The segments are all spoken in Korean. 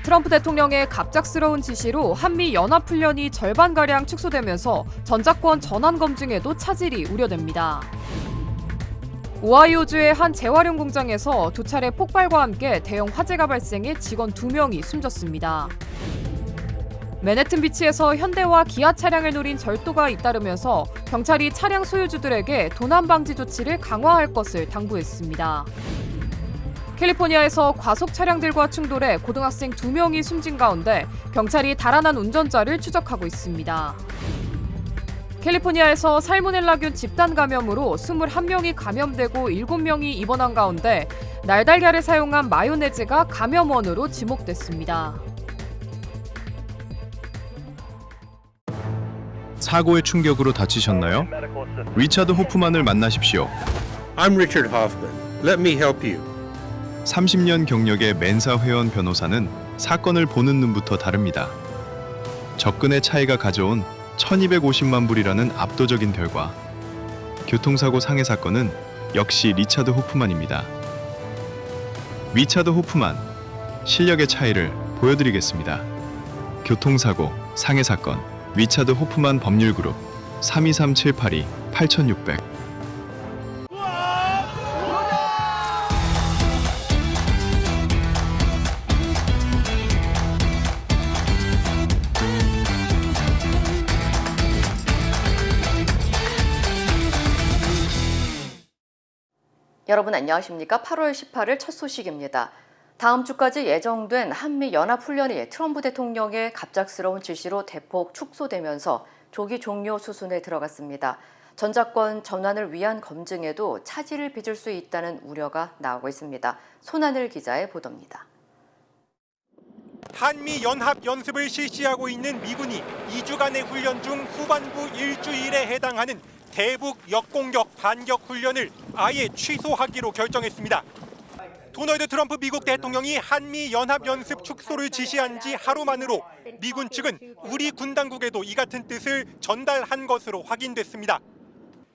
트럼프 대통령의 갑작스러운 지시로 한미 연합훈련이 절반가량 축소되면서 전작권 전환 검증에도 차질이 우려됩니다. 오하이오주의 한 재활용 공장에서 두 차례 폭발과 함께 대형 화재가 발생해 직원 2명이 숨졌습니다. 맨해튼 비치에서 현대와 기아 차량을 노린 절도가 잇따르면서 경찰이 차량 소유주들에게 도난 방지 조치를 강화할 것을 당부했습니다. 캘리포니아에서 과속 차량들과 충돌해 고등학생 2명이 숨진 가운데 경찰이 달아난 운전자를 추적하고 있습니다. 캘리포니아에서 살모넬라균 집단 감염으로 21명이 감염되고 7명이 입원한 가운데 날달걀을 사용한 마요네즈가 감염원으로 지목됐습니다. 사고의 충격으로 다치셨나요? 리차드 호프만을 만나십시오. I'm Richard Hoffman. Let me help you. 30년 경력의 멘사 회원 변호사는 사건을 보는 눈부터 다릅니다. 접근의 차이가 가져온 1250만 불이라는 압도적인 결과. 교통사고 상해 사건은 역시 리차드 호프만입니다. 리차드 호프만, 실력의 차이를 보여드리겠습니다. 교통사고, 상해 사건, 리차드 호프만 법률그룹 323-782-8600. 여러분 안녕하십니까? 8월 18일 첫 소식입니다. 다음 주까지 예정된 한미 연합훈련이 트럼프 대통령의 갑작스러운 지시로 대폭 축소되면서 조기 종료 수순에 들어갔습니다. 전작권 전환을 위한 검증에도 차질을 빚을 수 있다는 우려가 나오고 있습니다. 손하늘 기자의 보도입니다. 한미 연합 연습을 실시하고 있는 미군이 2주간의 훈련 중 후반부 일주일에 해당하는 대북 역공격 반격 훈련을 아예 취소하기로 결정했습니다. 도널드 트럼프 미국 대통령이 한미 연합 연습 축소를 지시한 지 하루 만으로 미군 측은 우리 군 당국에도 이 같은 뜻을 전달한 것으로 확인됐습니다.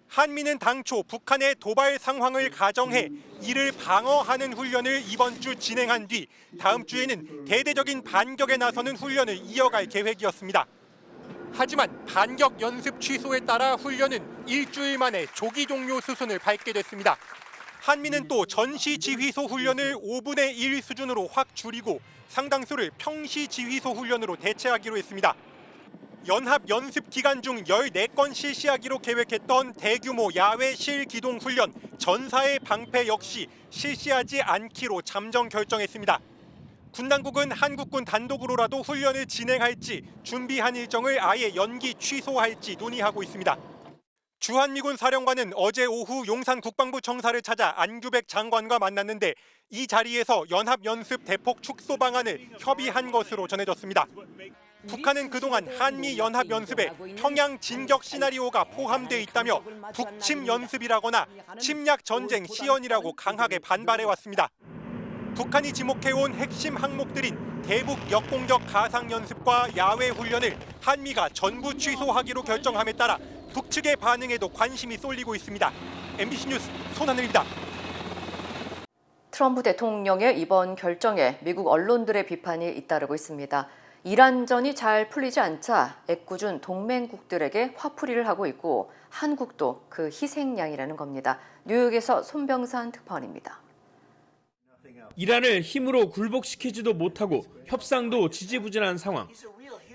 한미는 당초 북한의 도발 상황을 가정해 이를 방어하는 훈련을 이번 주 진행한 뒤 다음 주에는 대대적인 반격에 나서는 훈련을 이어갈 계획이었습니다. 하지만 반격 연습 취소에 따라 훈련은 일주일 만에 조기 종료 수순을 밟게 됐습니다. 한미는 또 전시 지휘소 훈련을 5분의 1 수준으로 확 줄이고 상당수를 평시 지휘소 훈련으로 대체하기로 했습니다. 연합 연습 기간 중 14건 실시하기로 계획했던 대규모 야외 실기동 훈련 전사의 방패 역시 실시하지 않기로 잠정 결정했습니다. 군 당국은 한국군 단독으로라도 훈련을 진행할지 준비한 일정을 아예 연기 취소할지 논의하고 있습니다. 주한미군 사령관은 어제 오후 용산 국방부 청사를 찾아 안규백 장관과 만났는데 이 자리에서 연합연습 대폭 축소 방안을 협의한 것으로 전해졌습니다. 북한은 그동안 한미 연합연습에 평양 진격 시나리오가 포함돼 있다며 북침 연습이라거나 침략 전쟁 시연이라고 강하게 반발해왔습니다. 북한이 지목해온 핵심 항목들인 대북 역공격 가상 연습과 야외 훈련을 한미가 전부 취소하기로 결정함에 따라 북측의 반응에도 관심이 쏠리고 있습니다. MBC 뉴스 손하늘입니다. 트럼프 대통령의 이번 결정에 미국 언론들의 비판이 잇따르고 있습니다. 이란전이 잘 풀리지 않자 애꿎은 동맹국들에게 화풀이를 하고 있고 한국도 그 희생양이라는 겁니다. 뉴욕에서 손병산 특파원입니다. 이란을 힘으로 굴복시키지도 못하고 협상도 지지부진한 상황.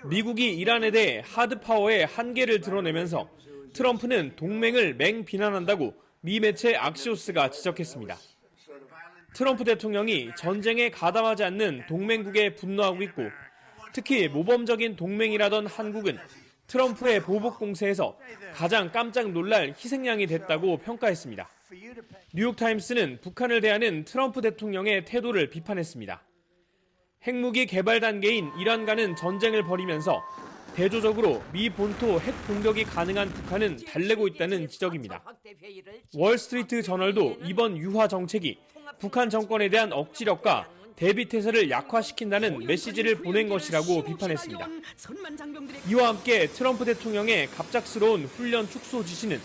미국이 이란에 대해 하드파워의 한계를 드러내면서 트럼프는 동맹을 맹비난한다고 미 매체 악시오스가 지적했습니다. 트럼프 대통령이 전쟁에 가담하지 않는 동맹국에 분노하고 있고 특히 모범적인 동맹이라던 한국은 트럼프의 보복 공세에서 가장 깜짝 놀랄 희생양이 됐다고 평가했습니다. 뉴욕타임스는 북한을 대하는 트럼프 대통령의 태도를 비판했습니다. 핵무기 개발 단계인 이란과는 전쟁을 벌이면서 대조적으로 미 본토 핵 공격이 가능한 북한은 달래고 있다는 지적입니다. 월스트리트 저널도 이번 유화 정책이 북한 정권에 대한 억지력과 대비태세를 약화시킨다는 메시지를 보낸 것이라고 비판했습니다. 이와 함께 트럼프 대통령의 갑작스러운 훈련 축소 지시는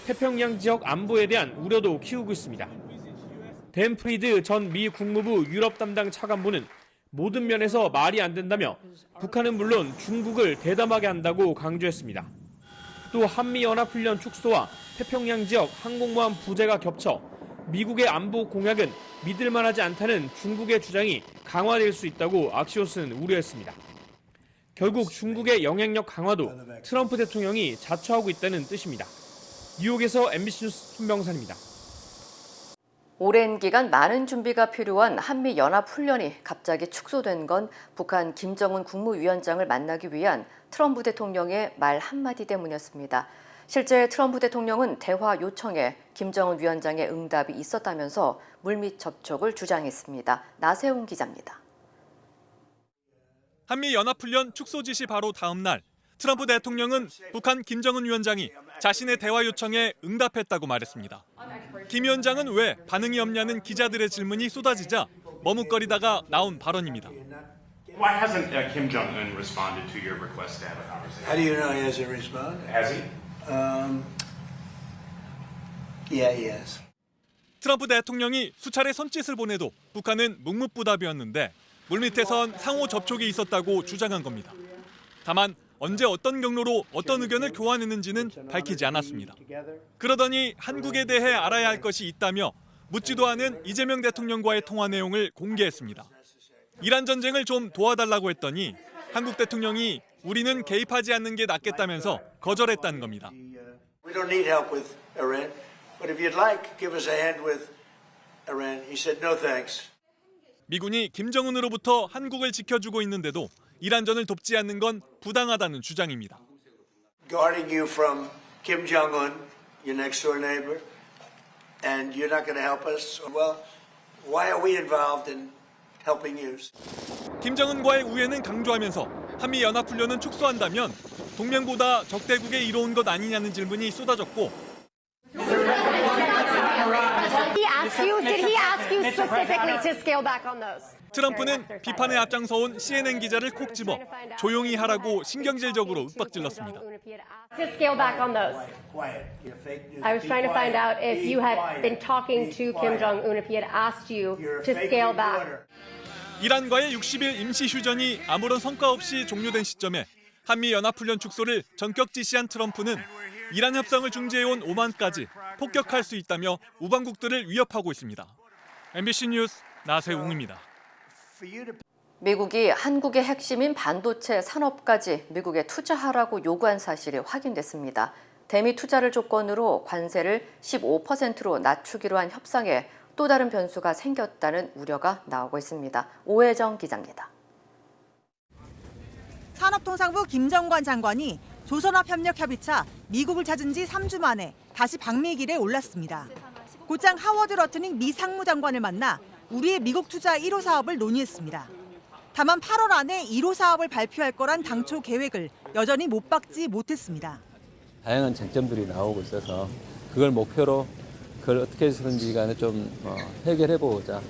태평양 지역 안보에 대한 우려도 키우고 있습니다. 댄 프리드 전 미 국무부 유럽 담당 차관보는 모든 면에서 말이 안 된다며 북한은 물론 중국을 대담하게 한다고 강조했습니다. 또 한미연합훈련 축소와 태평양 지역 항공모함 부재가 겹쳐 미국의 안보 공약은 믿을 만하지 않다는 중국의 주장이 강화될 수 있다고 악시오스는 우려했습니다. 결국 중국의 영향력 강화도 트럼프 대통령이 자처하고 있다는 뜻입니다. 뉴욕에서 MBC 뉴스 김병산입니다. 오랜 기간 많은 준비가 필요한 한미연합훈련이 갑자기 축소된 건 북한 김정은 국무위원장을 만나기 위한 트럼프 대통령의 말 한마디 때문이었습니다. 실제 트럼프 대통령은 대화 요청에 김정은 위원장의 응답이 있었다면서 물밑 접촉을 주장했습니다. 나세훈 기자입니다. 한미연합훈련 축소 지시 바로 다음 날 트럼프 대통령은 북한 김정은 위원장이 자신의 대화 요청에 응답했다고 말했습니다. 김 위원장은 왜 반응이 없냐는 기자들의 질문이 쏟아지자 머뭇거리다가 나온 발언입니다. Why hasn't Kim Jong-un responded to your request to have a conversation? How do you know he hasn't responded? Has he? Yeah, he has. 트럼프 대통령이 수차례 손짓을 보내도 북한은 묵묵부답이었는데 물밑에선 상호 접촉이 있었다고 주장한 겁니다. 다만 언제 어떤 경로로 어떤 의견을 교환했는지는 밝히지 않았습니다. 그러더니 한국에 대해 알아야 할 것이 있다며 묻지도 않은 이재명 대통령과의 통화 내용을 공개했습니다. 이란 전쟁을 좀 도와달라고 했더니 한국 대통령이 우리는 개입하지 않는 게 낫겠다면서 거절했다는 겁니다. We don't need help with Iran, but if you'd like, give us a hand with Iran. He said no thanks. 미군이 김정은으로부터 한국을 지켜주고 있는데도 이란전을 돕지 않는 건 부당하다는 주장입니다. Guarding you from Kim Jong-un, your next door neighbor, and you're not going to help us. Well, why are we involved in helping you? 김정은과의 우애는 강조하면서 한미연합훈련은 축소한다면 동맹보다 적대국에 이로운 것 아니냐는 질문이 쏟아졌고 Did he ask you specifically to scale back on those? 트럼프는 비판에 앞장서온 CNN 기자를 콕 집어 조용히 하라고 신경질적으로 윽박질렀습니다. To scale back on those. I was trying to find out if you had been talking to Kim Jong-un, if he had asked you to scale back. 이란과의 60일 임시 휴전이 아무런 성과 없이 종료된 시점에 한미연합훈련 축소를 전격 지시한 트럼프는 이란 협상을 중재해온 오만까지 폭격할 수 있다며 우방국들을 위협하고 있습니다. MBC 뉴스 나세웅입니다. 미국이 한국의 핵심인 반도체 산업까지 미국에 투자하라고 요구한 사실이 확인됐습니다. 대미 투자를 조건으로 관세를 15%로 낮추기로 한 협상에 또 다른 변수가 생겼다는 우려가 나오고 있습니다. 오혜정 기자입니다. 산업통상부 김정관 장관이 조선업협력협의차 미국을 찾은 지 3주 만에 다시 방미 길에 올랐습니다. 곧장 하워드 러트닝 미 상무장관을 만나 우리의 미국 투자 1호 사업을 논의했습니다. 다만 8월 안에 1호 사업을 발표할 거란 당초 계획을 여전히 못 박지 못했습니다. 다양한 쟁점들이 나오고 있어서 그걸 목표로 그걸 어떻게 해서든지 간에 좀 해결해보자.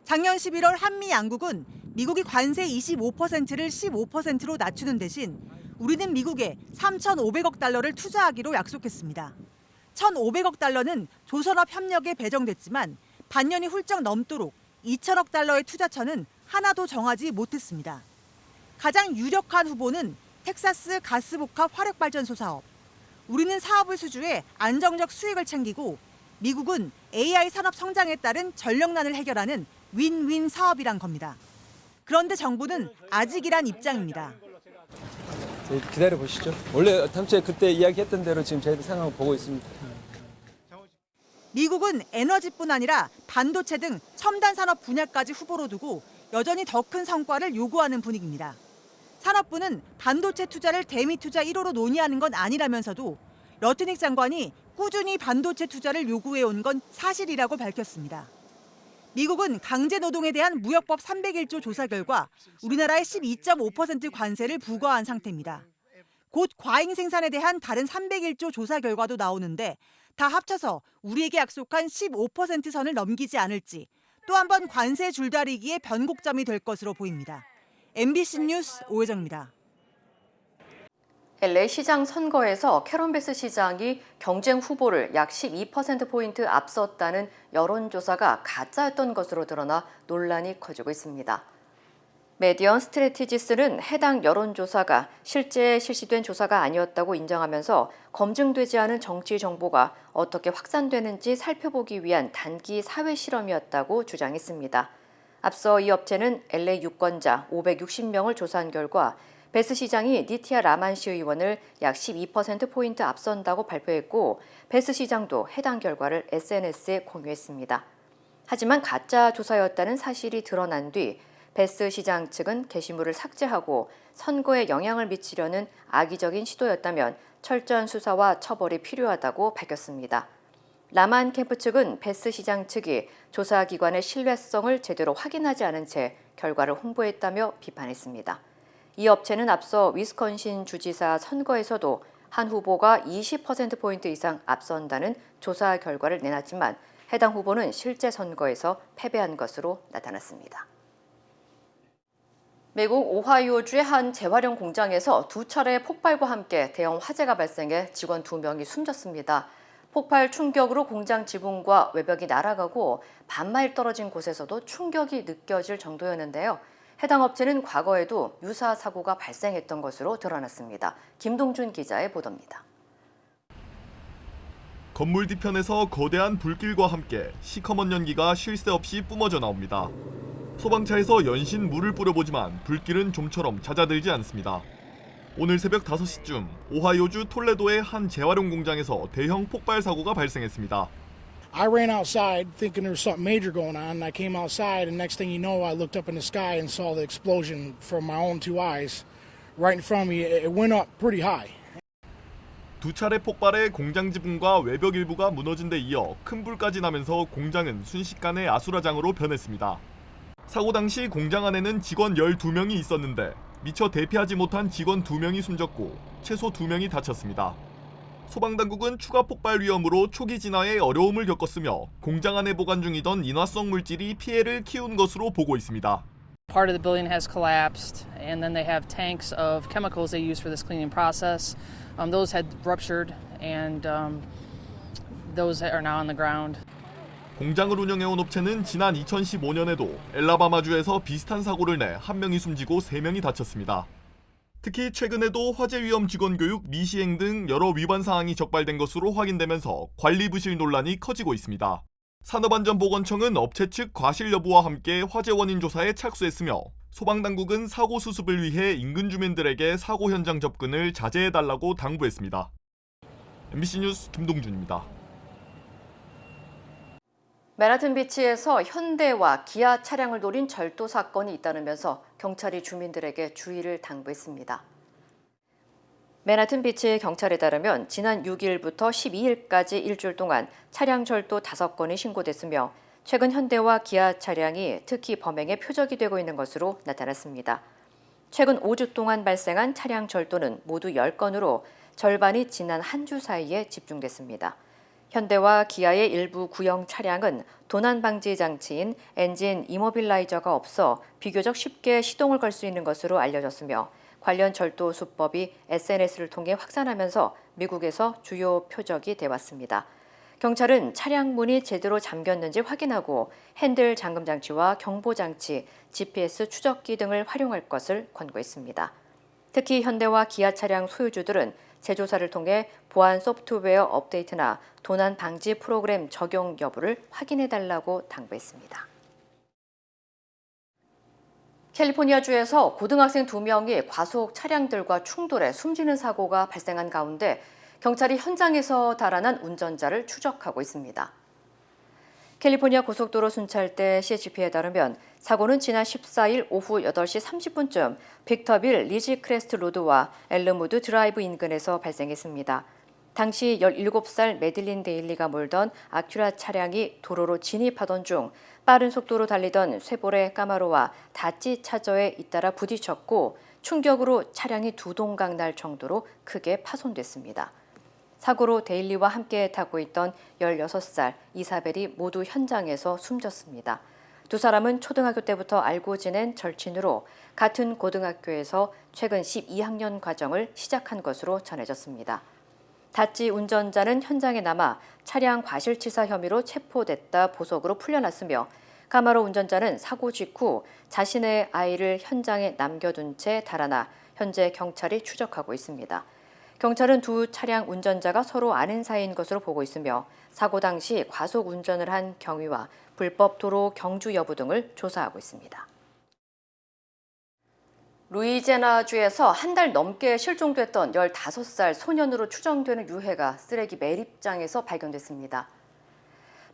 작년 11월 한미 양국은 미국이 관세 25%를 15%로 낮추는 대신 우리는 미국에 3,500억 달러를 투자하기로 약속했습니다. 1,500억 달러는 조선업 협력에 배정됐지만 반년이 훌쩍 넘도록 2천억 달러의 투자처는 하나도 정하지 못했습니다. 가장 유력한 후보는 텍사스 가스복합 화력발전소 사업. 우리는 사업을 수주해 안정적 수익을 챙기고 미국은 AI 산업 성장에 따른 전력난을 해결하는 윈윈 사업이란 겁니다. 그런데 정부는 아직이란 입장입니다. 기다려보시죠. 원래 당초에 그때 이야기했던 대로 지금 저희들 상황을 보고 있습니다. 미국은 에너지뿐 아니라 반도체 등 첨단 산업 분야까지 후보로 두고 여전히 더 큰 성과를 요구하는 분위기입니다. 산업부는 반도체 투자를 대미 투자 1호로 논의하는 건 아니라면서도 러트닉 장관이 꾸준히 반도체 투자를 요구해온 건 사실이라고 밝혔습니다. 미국은 강제 노동에 대한 무역법 301조 조사 결과 우리나라에 12.5% 관세를 부과한 상태입니다. 곧 과잉 생산에 대한 다른 301조 조사 결과도 나오는데 다 합쳐서 우리에게 약속한 15% 선을 넘기지 않을지 또 한 번 관세 줄다리기의 변곡점이 될 것으로 보입니다. MBC 뉴스 오혜정입니다. LA 시장 선거에서 캐런 베스 시장이 경쟁 후보를 약 12%포인트 앞섰다는 여론조사가 가짜였던 것으로 드러나 논란이 커지고 있습니다. 메디언 스트래티지스는 해당 여론조사가 실제 실시된 조사가 아니었다고 인정하면서 검증되지 않은 정치 정보가 어떻게 확산되는지 살펴보기 위한 단기 사회 실험이었다고 주장했습니다. 앞서 이 업체는 LA 유권자 560명을 조사한 결과 베스 시장이 니티아 라만시 의원을 약 12%포인트 앞선다고 발표했고 베스 시장도 해당 결과를 SNS에 공유했습니다. 하지만 가짜 조사였다는 사실이 드러난 뒤 베스 시장 측은 게시물을 삭제하고 선거에 영향을 미치려는 악의적인 시도였다면 철저한 수사와 처벌이 필요하다고 밝혔습니다. 라만 캠프 측은 베스 시장 측이 조사기관의 신뢰성을 제대로 확인하지 않은 채 결과를 홍보했다며 비판했습니다. 이 업체는 앞서 위스콘신 주지사 선거에서도 한 후보가 20%포인트 이상 앞선다는 조사 결과를 내놨지만 해당 후보는 실제 선거에서 패배한 것으로 나타났습니다. 미국 오하이오주의 한 재활용 공장에서 두 차례의 폭발과 함께 대형 화재가 발생해 직원 2명이 숨졌습니다. 폭발 충격으로 공장 지붕과 외벽이 날아가고 반마일 떨어진 곳에서도 충격이 느껴질 정도였는데요. 해당 업체는 과거에도 유사 사고가 발생했던 것으로 드러났습니다. 김동준 기자의 보도입니다. 건물 뒤편에서 거대한 불길과 함께 시커먼 연기가 쉴 새 없이 뿜어져 나옵니다. 소방차에서 연신 물을 뿌려보지만 불길은 좀처럼 잦아들지 않습니다. 오늘 새벽 5시쯤 오하이오주 톨레도의 한 재활용 공장에서 대형 폭발 사고가 발생했습니다. I ran outside thinking there was something major going on, and I came outside, and next thing you know, I looked up in the sky and saw the explosion from my own two eyes. Right in front of me, it went up pretty high. 두 차례 폭발에 공장 지붕과 외벽 일부가 무너진 데 이어 큰 불까지 나면서 공장은 순식간에 아수라장으로 변했습니다. 사고 당시 공장 안에는 직원 12명이 있었는데 미처 대피하지 못한 직원 2명이 숨졌고 최소 2명이 다쳤습니다. 소방당국은 추가 폭발 위험으로 초기 진화에 어려움을 겪었으며 공장 안에 보관 중이던 인화성 물질이 피해를 키운 것으로 보고 있습니다. Part of the building has collapsed, and then they have tanks of chemicals they use for this cleaning process. Those had ruptured, and those are now on the ground. 공장을 운영해온 업체는 지난 2015년에도 엘라바마주에서 비슷한 사고를 내 1명이 숨지고 3명이 다쳤습니다. 특히 최근에도 화재 위험 직원 교육 미시행 등 여러 위반 사항이 적발된 것으로 확인되면서 관리 부실 논란이 커지고 있습니다. 산업안전보건청은 업체 측 과실 여부와 함께 화재 원인 조사에 착수했으며 소방당국은 사고 수습을 위해 인근 주민들에게 사고 현장 접근을 자제해달라고 당부했습니다. MBC 뉴스 김동준입니다. 맨하튼 비치에서 현대와 기아 차량을 노린 절도 사건이 잇따르면서 경찰이 주민들에게 주의를 당부했습니다. 맨하튼 비치 경찰에 따르면 지난 6일부터 12일까지 일주일 동안 차량 절도 5건이 신고됐으며 최근 현대와 기아 차량이 특히 범행의 표적이 되고 있는 것으로 나타났습니다. 최근 5주 동안 발생한 차량 절도는 모두 10건으로 절반이 지난 한 주 사이에 집중됐습니다. 현대와 기아의 일부 구형 차량은 도난 방지 장치인 엔진 이모빌라이저가 없어 비교적 쉽게 시동을 걸 수 있는 것으로 알려졌으며 관련 절도 수법이 SNS를 통해 확산하면서 미국에서 주요 표적이 되었습니다. 경찰은 차량 문이 제대로 잠겼는지 확인하고 핸들 잠금 장치와 경보 장치, GPS 추적기 등을 활용할 것을 권고했습니다. 특히 현대와 기아 차량 소유주들은 재조사를 통해 보안 소프트웨어 업데이트나 도난 방지 프로그램 적용 여부를 확인해달라고 당부했습니다. 캘리포니아주에서 고등학생 2명이 과속 차량들과 충돌해 숨지는 사고가 발생한 가운데 경찰이 현장에서 달아난 운전자를 추적하고 있습니다. 캘리포니아 고속도로 순찰대 CHP에 따르면 사고는 지난 14일 오후 8시 30분쯤 빅터빌 리지크레스트 로드와 엘르무드 드라이브 인근에서 발생했습니다. 당시 17살 메들린 데일리가 몰던 아큐라 차량이 도로로 진입하던 중 빠른 속도로 달리던 쉐보레 까마로와 다찌 차저에 잇따라 부딪혔고 충격으로 차량이 두 동강 날 정도로 크게 파손됐습니다. 사고로 데일리와 함께 타고 있던 16살 이사벨이 모두 현장에서 숨졌습니다. 두 사람은 초등학교 때부터 알고 지낸 절친으로 같은 고등학교에서 최근 12학년 과정을 시작한 것으로 전해졌습니다. 다찌 운전자는 현장에 남아 차량 과실치사 혐의로 체포됐다 보석으로 풀려났으며 카마로 운전자는 사고 직후 자신의 아이를 현장에 남겨둔 채 달아나 현재 경찰이 추적하고 있습니다. 경찰은 두 차량 운전자가 서로 아는 사이인 것으로 보고 있으며 사고 당시 과속 운전을 한 경위와 불법 도로 경주 여부 등을 조사하고 있습니다. 루이지애나주에서 한 달 넘게 실종됐던 15살 소년으로 추정되는 유해가 쓰레기 매립장에서 발견됐습니다.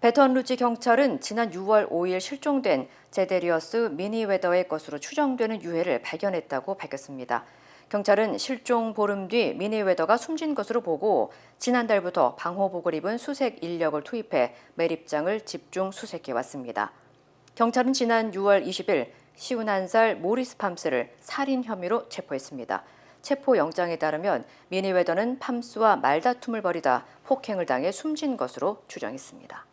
베턴루지 경찰은 지난 6월 5일 실종된 제데리어스 미니웨더의 것으로 추정되는 유해를 발견했다고 밝혔습니다. 경찰은 실종 보름 뒤 미니웨더가 숨진 것으로 보고 지난달부터 방호복을 입은 수색 인력을 투입해 매립장을 집중 수색해 왔습니다. 경찰은 지난 6월 20일 51살 모리스 팜스를 살인 혐의로 체포했습니다. 체포 영장에 따르면 미니웨더는 팜스와 말다툼을 벌이다 폭행을 당해 숨진 것으로 추정했습니다.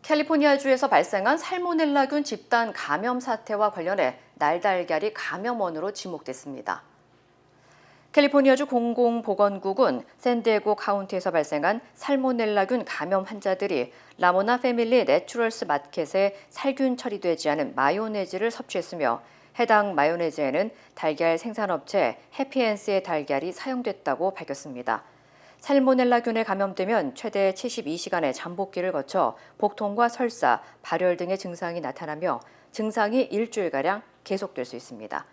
캘리포니아주에서 발생한 살모넬라균 집단 감염 사태와 관련해 날달걀이 감염원으로 지목됐습니다. 캘리포니아주 공공보건국은 샌디에고 카운티에서 발생한 살모넬라균 감염 환자들이 라모나 패밀리 내추럴스 마켓에 살균 처리되지 않은 마요네즈를 섭취했으며 해당 마요네즈에는 달걀 생산업체 해피앤스의 달걀이 사용됐다고 밝혔습니다. 살모넬라균에 감염되면 최대 72시간의 잠복기를 거쳐 복통과 설사, 발열 등의 증상이 나타나며 증상이 일주일가량 계속될 수 있습니다.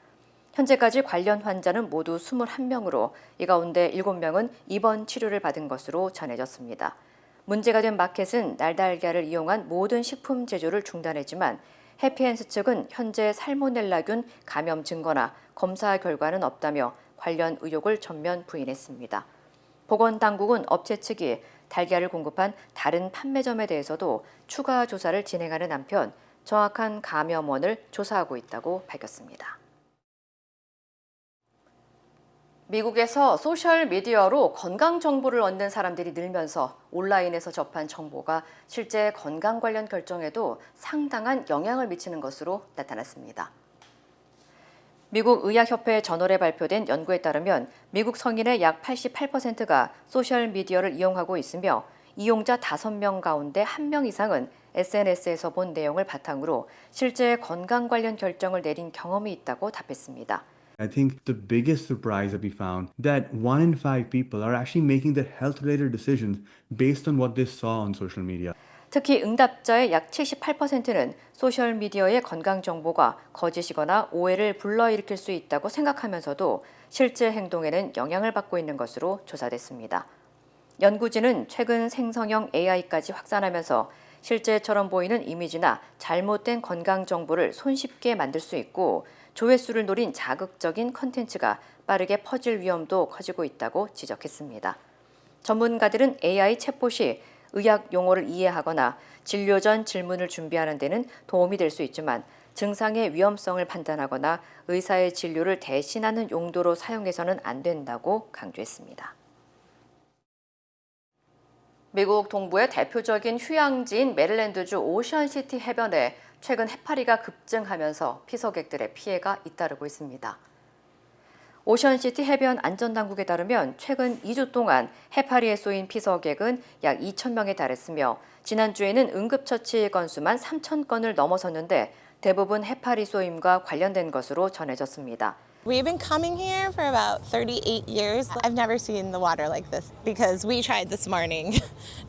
현재까지 관련 환자는 모두 21명으로 이 가운데 7명은 입원 치료를 받은 것으로 전해졌습니다. 문제가 된 마켓은 날달걀을 이용한 모든 식품 제조를 중단했지만 해피앤스 측은 현재 살모넬라균 감염 증거나 검사 결과는 없다며 관련 의혹을 전면 부인했습니다. 보건당국은 업체 측이 달걀을 공급한 다른 판매점에 대해서도 추가 조사를 진행하는 한편 정확한 감염원을 조사하고 있다고 밝혔습니다. 미국에서 소셜미디어로 건강 정보를 얻는 사람들이 늘면서 온라인에서 접한 정보가 실제 건강 관련 결정에도 상당한 영향을 미치는 것으로 나타났습니다. 미국 의학협회 저널에 발표된 연구에 따르면 미국 성인의 약 88%가 소셜미디어를 이용하고 있으며 이용자 5명 가운데 1명 이상은 SNS에서 본 내용을 바탕으로 실제 건강 관련 결정을 내린 경험이 있다고 답했습니다. I think the biggest surprise that we found that 1 in 5 people are actually making their health-related decisions based on what they saw on social media. 특히 응답자의 약 78%는 소셜미디어의 건강 정보가 거짓이거나 오해를 불러일으킬 수 있다고 생각하면서도 실제 행동에는 영향을 받고 있는 것으로 조사됐습니다. 연구진은 최근 생성형 AI까지 확산하면서 실제처럼 보이는 이미지나 잘못된 건강 정보를 손쉽게 만들 수 있고 조회수를 노린 자극적인 컨텐츠가 빠르게 퍼질 위험도 커지고 있다고 지적했습니다. 전문가들은 AI 챗봇이 의학 용어를 이해하거나 진료 전 질문을 준비하는 데는 도움이 될 수 있지만 증상의 위험성을 판단하거나 의사의 진료를 대신하는 용도로 사용해서는 안 된다고 강조했습니다. 미국 동부의 대표적인 휴양지인 메릴랜드주 오션시티 해변에 최근 해파리가 급증하면서 피서객들의 피해가 잇따르고 있습니다. 오션시티 해변 안전당국에 따르면 최근 2주 동안 해파리에 쏘인 피서객은 약 2,000명에 달했으며 지난주에는 응급처치 건수만 3,000건을 넘어섰는데 대부분 해파리 쏘임과 관련된 것으로 전해졌습니다. We've been coming here for about 38 years. I've never seen the water like this because we tried this morning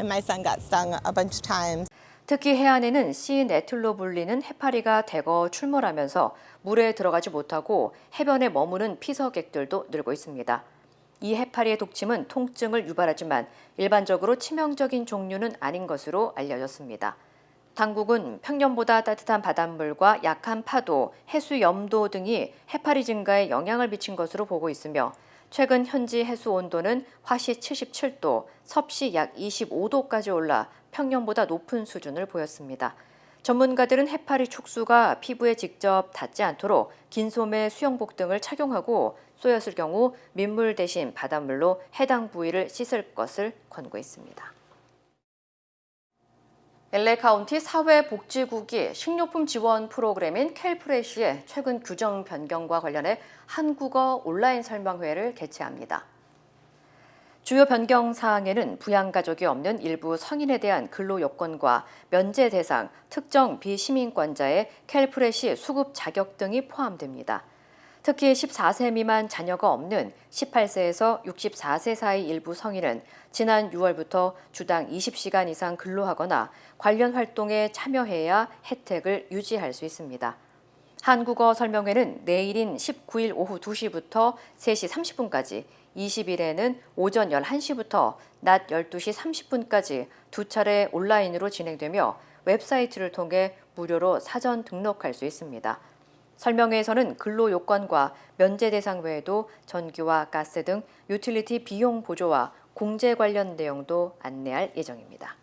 and my son got stung a bunch of times. 특히 해안에는 씨 네틀로 불리는 해파리가 대거 출몰하면서 물에 들어가지 못하고 해변에 머무는 피서객들도 늘고 있습니다. 이 해파리의 독침은 통증을 유발하지만 일반적으로 치명적인 종류는 아닌 것으로 알려졌습니다. 당국은 평년보다 따뜻한 바닷물과 약한 파도, 해수 염도 등이 해파리 증가에 영향을 미친 것으로 보고 있으며 최근 현지 해수 온도는 화씨 77도, 섭씨 약 25도까지 올라 평년보다 높은 수준을 보였습니다. 전문가들은 해파리 촉수가 피부에 직접 닿지 않도록 긴 소매 수영복 등을 착용하고 쏘였을 경우 민물 대신 바닷물로 해당 부위를 씻을 것을 권고했습니다. LA 카운티 사회복지국이 식료품 지원 프로그램인 캘프레시의 최근 규정 변경과 관련해 한국어 온라인 설명회를 개최합니다. 주요 변경 사항에는 부양가족이 없는 일부 성인에 대한 근로 요건과 면제 대상, 특정 비시민권자의 캘프렛이 수급 자격 등이 포함됩니다. 특히 14세 미만 자녀가 없는 18세에서 64세 사이 일부 성인은 지난 6월부터 주당 20시간 이상 근로하거나 관련 활동에 참여해야 혜택을 유지할 수 있습니다. 한국어 설명회는 내일인 19일 오후 2시부터 3시 30분까지, 20일에는 오전 11시부터 낮 12시 30분까지 두 차례 온라인으로 진행되며 웹사이트를 통해 무료로 사전 등록할 수 있습니다. 설명회에서는 근로 요건과 면제 대상 외에도 전기와 가스 등 유틸리티 비용 보조와 공제 관련 내용도 안내할 예정입니다.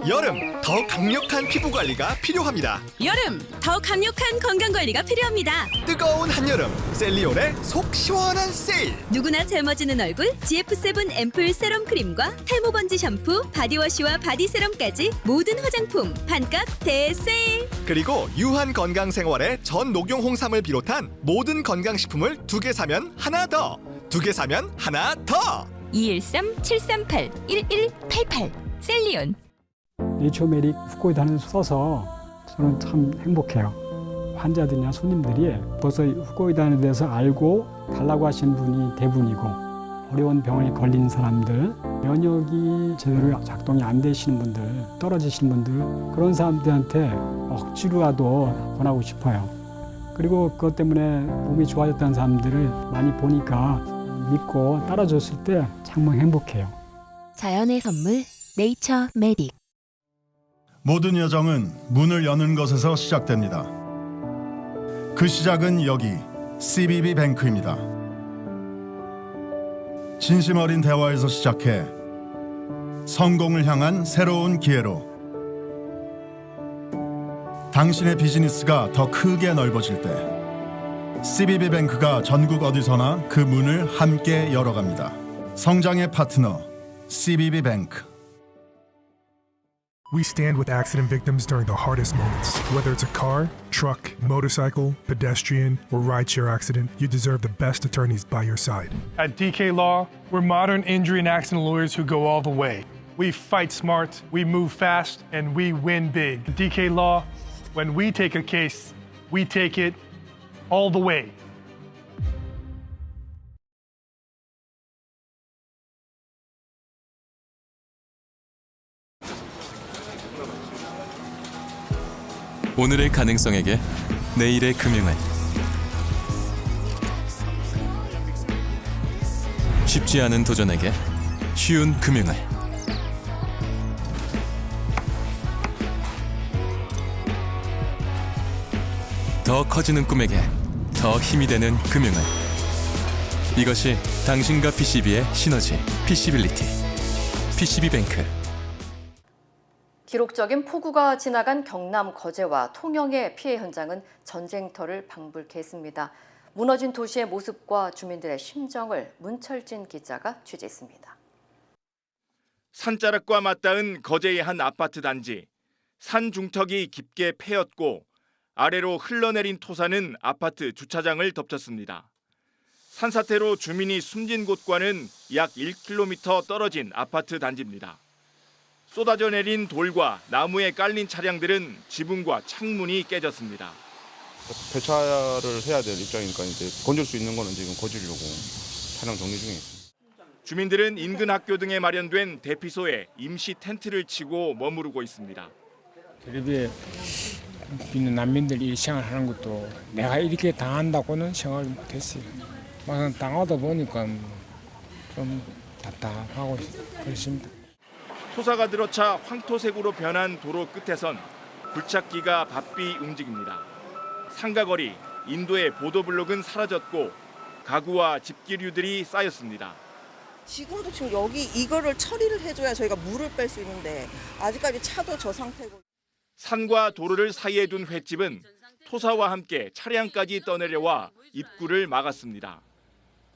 여름 더 강력한 피부 관리가 필요합니다. 여름 더 강력한 건강 관리가 필요합니다. 뜨거운 한여름 셀리온의 속 시원한 세일. 누구나 젊어지는 얼굴 GF7 앰플 세럼 크림과 탈모 번지 샴푸, 바디워시와 바디 세럼까지 모든 화장품 반값 대세일. 그리고 유한 건강 생활의 전 녹용 홍삼을 비롯한 모든 건강식품을 2개 사면 하나 더. 2개 사면 하나 더. 213-738-1188 셀리온. 네이처메릭 후코이단을 써서 저는 참 행복해요. 환자들이나 손님들이 벌써 후코이단에 대해서 알고 달라고 하시는 분이 대부분이고, 어려운 병에 걸린 사람들, 면역이 제대로 작동이 안 되시는 분들, 떨어지시는 분들, 그런 사람들한테 억지로라도 권하고 싶어요. 그리고 그것 때문에 몸이 좋아졌다는 사람들을 많이 보니까 믿고 따라줬을 때 정말 행복해요. 자연의 선물 네이처메릭. 모든 여정은 문을 여는 것에서 시작됩니다. 그 시작은 여기 CBB뱅크입니다. 진심 어린 대화에서 시작해 성공을 향한 새로운 기회로 당신의 비즈니스가 더 크게 넓어질 때 CBB뱅크가 전국 어디서나 그 문을 함께 열어갑니다. 성장의 파트너 CBB뱅크. We stand with accident victims during the hardest moments. Whether it's a car, truck, motorcycle, pedestrian, or rideshare accident, you deserve the best attorneys by your side. At DK Law, we're modern injury and accident lawyers who go all the way. We fight smart, we move fast, and we win big. At DK Law, when we take a case, we take it all the way. 오늘의 가능성에게 내일의 금융을. 쉽지 않은 도전에게 쉬운 금융을. 더 커지는 꿈에게 더 힘이 되는 금융을. 이것이 당신과 PCB의 시너지, PC빌리티. PCB뱅크. 기록적인 폭우가 지나간 경남 거제와 통영의 피해 현장은 전쟁터를 방불케 했습니다. 무너진 도시의 모습과 주민들의 심정을 문철진 기자가 취재했습니다. 산자락과 맞닿은 거제의 한 아파트 단지. 산 중턱이 깊게 패였고 아래로 흘러내린 토사는 아파트 주차장을 덮쳤습니다. 산사태로 주민이 숨진 곳과는 약 1km 떨어진 아파트 단지입니다. 쏟아져 내린 돌과 나무에 깔린 차량들은 지붕과 창문이 깨졌습니다. 폐차를 해야 될 입장이니까 이제 건질 수 있는 거는 지금 건지려고 차량 정리 중에 있습니다. 주민들은 인근 학교 등에 마련된 대피소에 임시 텐트를 치고 머무르고 있습니다. 텔레비에 있는 난민들이 생활하는 것도 내가 이렇게 당한다고는 생각을 못했어요. 막상 당하다 보니까 좀 답답하고 그렇습니다. 토사가 들어차 황토색으로 변한 도로 끝에선 굴착기가 바삐 움직입니다. 상가거리, 인도의 보도블록은 사라졌고 가구와 집기류들이 쌓였습니다. 지금도 지금 여기 이거를 처리를 해줘야 저희가 물을 뺄 수 있는데 아직까지 차도 저 상태고. 산과 도로를 사이에 둔 횟집은 토사와 함께 차량까지 떠내려와 입구를 막았습니다.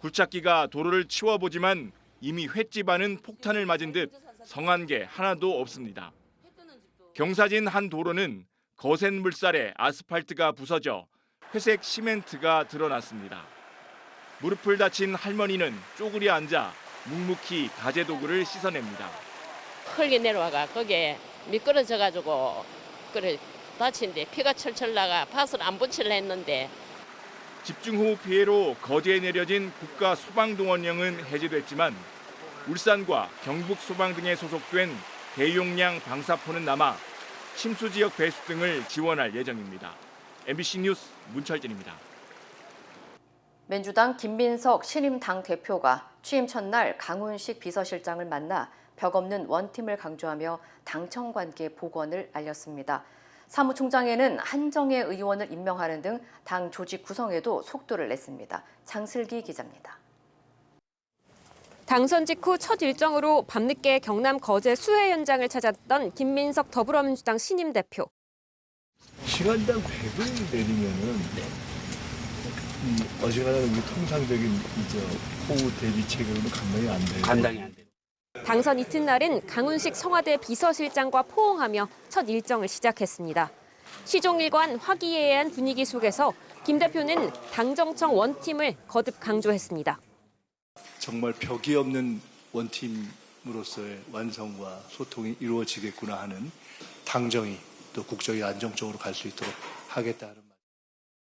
굴착기가 도로를 치워보지만 이미 횟집 안은 폭탄을 맞은 듯 성한 게 하나도 없습니다. 경사진 한 도로는 거센 물살에 아스팔트가 부서져 회색 시멘트가 드러났습니다. 무릎을 다친 할머니는 쪼그려 앉아 묵묵히 가재 도구를 씻어냅니다. 흙이 내려와가 거기에 미끄러져가지고 그래 다친데 피가 철철 나가 밭을 안 붙이려 했는데 집중호우 피해로 거제에 내려진 국가소방동원령은 해제됐지만 울산과 경북 소방 등에 소속된 대용량 방사포는 남아 침수 지역 배수 등을 지원할 예정입니다. MBC 뉴스 문철진입니다. 민주당 김민석 신임 당대표가 취임 첫날 강훈식 비서실장을 만나 벽 없는 원팀을 강조하며 당청 관계 복원을 알렸습니다. 사무총장에는 한정혜 의원을 임명하는 등 당 조직 구성에도 속도를 냈습니다. 장슬기 기자입니다. 당선 직후 첫 일정으로 밤늦게 경남 거제 수해 현장을 찾았던 김민석 더불어민주당 신임 대표. 시간당 100을 내리면은 어지간한 우리 통상적인 호우 대비 체계로는 감당이 안 돼요. 당선 이튿날은 강훈식 청와대 비서실장과 포옹하며 첫 일정을 시작했습니다. 시종일관 화기애애한 분위기 속에서 김 대표는 당정청 원팀을 거듭 강조했습니다. 정말 벽이 없는 원팀으로서의 완성과 소통이 이루어지겠구나 하는 당정이 또 국정이 안정적으로 갈 수 있도록 하겠다는 말.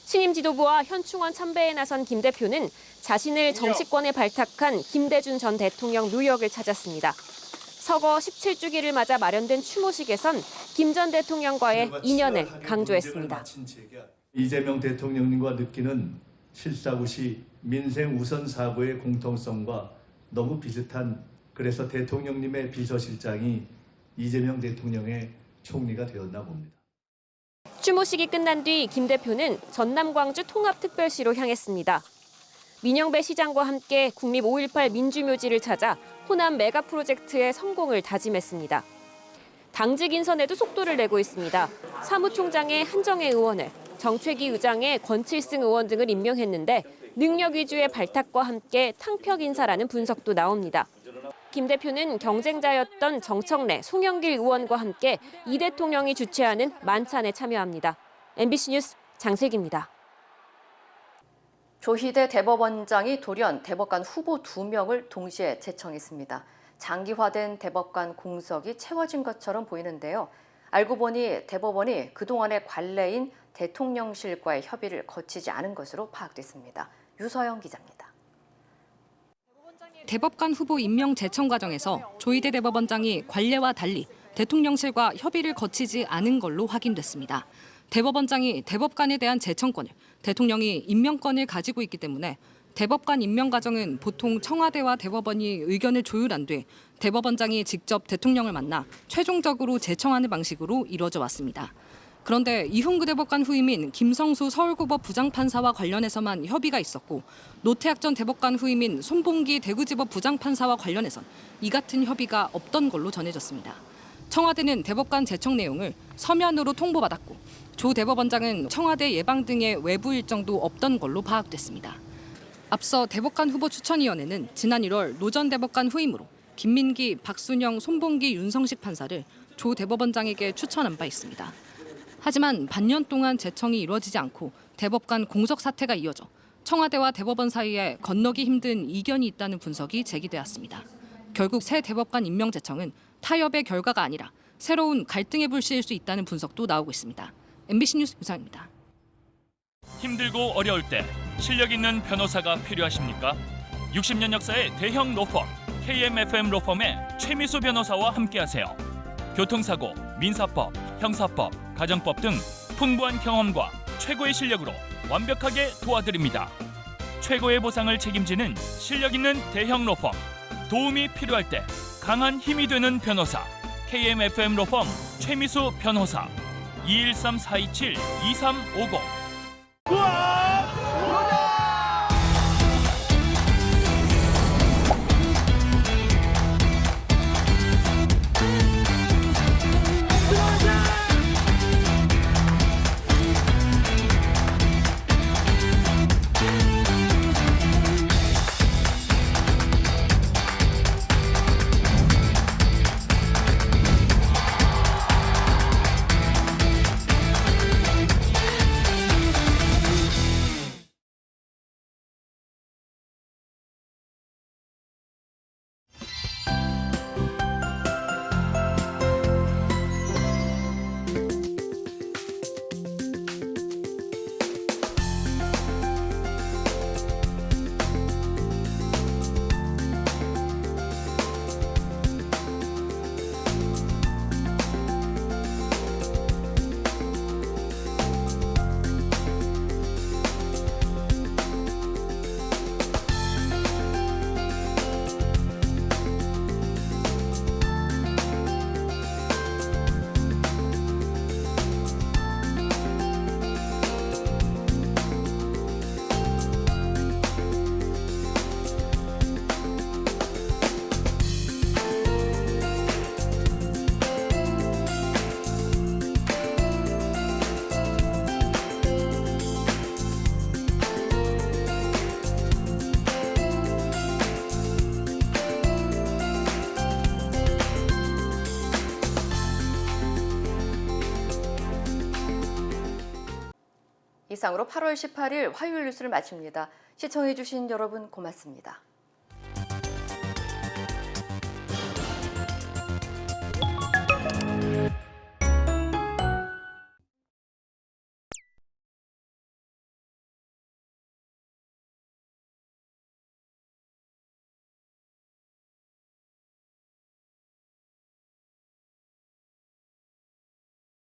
신임 지도부와 현충원 참배에 나선 김 대표는 자신을 정치권에 발탁한 김대중 전 대통령 묘역을 찾았습니다. 서거 17주기를 맞아 마련된 추모식에선 김 전 대통령과의 인연을 강조했습니다. 이재명 대통령님과 느끼는 실사구시 민생 우선 사고의 공통성과 너무 비슷한 그래서 대통령님의 비서실장이 이재명 대통령의 총리가 되었나 봅니다. 추모식이 끝난 뒤 김 대표는 전남 광주 통합특별시로 향했습니다. 민영배 시장과 함께 국립 5.18 민주묘지를 찾아 호남 메가 프로젝트의 성공을 다짐했습니다. 당직 인선에도 속도를 내고 있습니다. 사무총장의 한정혜 의원을, 정최기 의장의 권칠승 의원 등을 임명했는데 능력 위주의 발탁과 함께 탕평 인사라는 분석도 나옵니다. 김 대표는 경쟁자였던 정청래, 송영길 의원과 함께 이 대통령이 주최하는 만찬에 참여합니다. MBC 뉴스 장슬기입니다. 조희대 대법원장이 돌연 대법관 후보 2명을 동시에 제청했습니다. 장기화된 대법관 공석이 채워진 것처럼 보이는데요. 알고 보니 대법원이 그동안의 관례인 대통령실과의 협의를 거치지 않은 것으로 파악됐습니다. 유서영 기자입니다. 대법관 후보 임명 제청 과정에서 조희대 대법원장이 관례와 달리 대통령실과 협의를 거치지 않은 걸로 확인됐습니다. 대법원장이 대법관에 대한 제청권을, 대통령이 임명권을 가지고 있기 때문에 대법관 임명 과정은 보통 청와대와 대법원이 의견을 조율한 뒤 대법원장이 직접 대통령을 만나 최종적으로 제청하는 방식으로 이루어져 왔습니다. 그런데 이훈구 대법관 후임인 김성수 서울고법 부장판사와 관련해서만 협의가 있었고 노태학 전 대법관 후임인 손봉기 대구지법 부장판사와 관련해선 이 같은 협의가 없던 걸로 전해졌습니다. 청와대는 대법관 제청 내용을 서면으로 통보받았고 조 대법원장은 청와대 예방 등의 외부 일정도 없던 걸로 파악됐습니다. 앞서 대법관 후보 추천위원회는 지난 1월 노 전 대법관 후임으로 김민기, 박순영, 손봉기, 윤성식 판사를 조 대법원장에게 추천한 바 있습니다. 하지만 반년 동안 제청이 이루어지지 않고 대법관 공석 사태가 이어져 청와대와 대법원 사이에 건너기 힘든 이견이 있다는 분석이 제기되었습니다. 결국 새 대법관 임명 제청은 타협의 결과가 아니라 새로운 갈등의 불씨일 수 있다는 분석도 나오고 있습니다. MBC 뉴스 유상입니다. 힘들고 어려울 때 실력 있는 변호사가 필요하십니까? 60년 역사의 대형 로펌 KMFM 로펌의 최미수 변호사와 함께하세요. 교통사고, 민사법, 형사법, 가정법 등 풍부한 경험과 최고의 실력으로 완벽하게 도와드립니다. 최고의 보상을 책임지는 실력 있는 대형 로펌, 도움이 필요할 때 강한 힘이 되는 변호사 KMFM 로펌 최미수 변호사 213-427-2350. 이상으로 8월 18일 화요일 뉴스를 마칩니다. 시청해주신 여러분 고맙습니다.